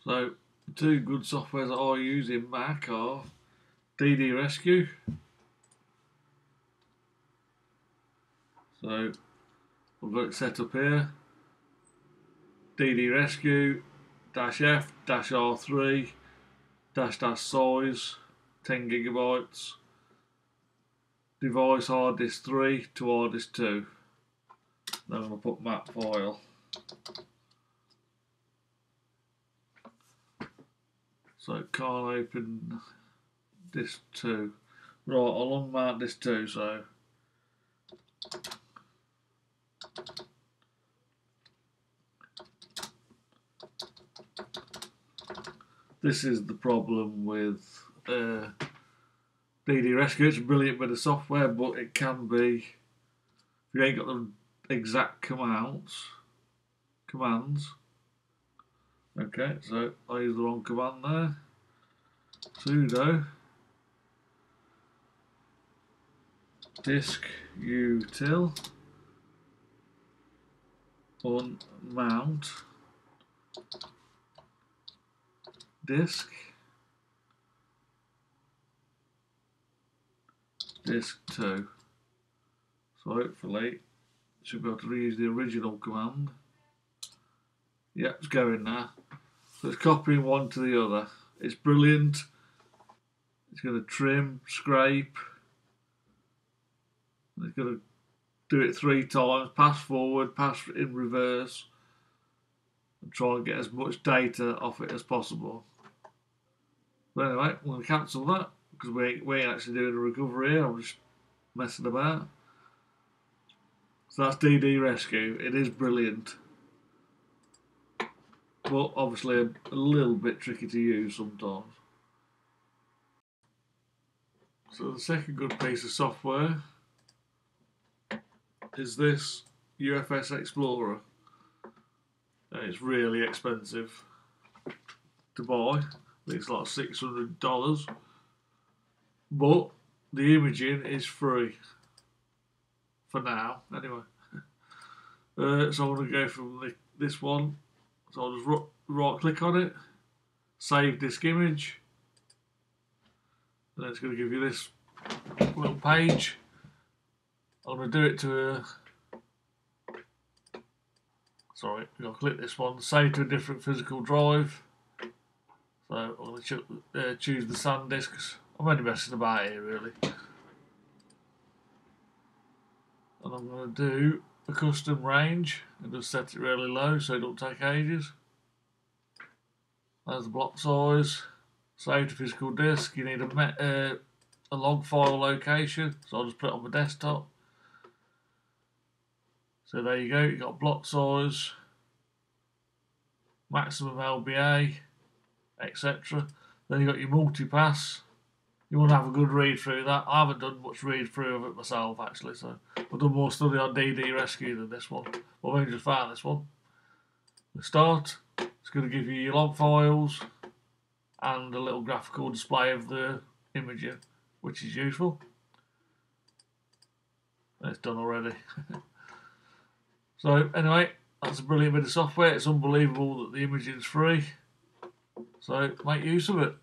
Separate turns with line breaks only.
So the two good softwares that I use in Mac are DD Rescue. So I've got it set up here. DD Rescue -F -R3 -size 10 gigabytes. Device hard disk 3 to hard disk 2. Then I'm going to put map file. So it can't open disk 2. Right, I'll unmount disk 2. So this is the problem with DD Rescue. It's a brilliant bit of software, but it can be, if you ain't got the exact commands. Okay, so I use the wrong command there. Sudo disk util unmount disk 2. So hopefully you should be able to reuse the original command. Yeah, it's going now. So it's copying one to the other. It's brilliant. It's going to trim, scrape. It's going to do it 3 times, pass forward, pass in reverse, and try and get as much data off it as possible. But anyway, I'm going to cancel that because we ain't actually doing a recovery here. I'm just messing about. So that's DD Rescue. It is brilliant, but obviously a little bit tricky to use sometimes. So the second good piece of software is this UFS Explorer. And it's really expensive to buy. I think it's like $600, but the imaging is free for now. Anyway, so I'm going to go from this one. So I'll just right click on it, save disk image, and it's going to give you this little page. I'm going to do it to sorry, I'm going to click this one, save to a different physical drive. So I'm going to choose the SanDisk. I'm only messing about here really. And I'm going to do a custom range and just set it really low so it don't take ages. There's the block size. Save to physical disk. You need a log file location, so I'll just put it on my desktop. So there you go, you've got block size, maximum LBA, etc. Then you've got your multipass. You want to have a good read through that. I haven't done much read through of it myself actually, so I've done more study on DD Rescue than this one. But I've only just found this one. The start, it's going to give you your log files and a little graphical display of the imaging, which is useful. And it's done already. So anyway, that's a brilliant bit of software. It's unbelievable that the imaging is free. So make use of it.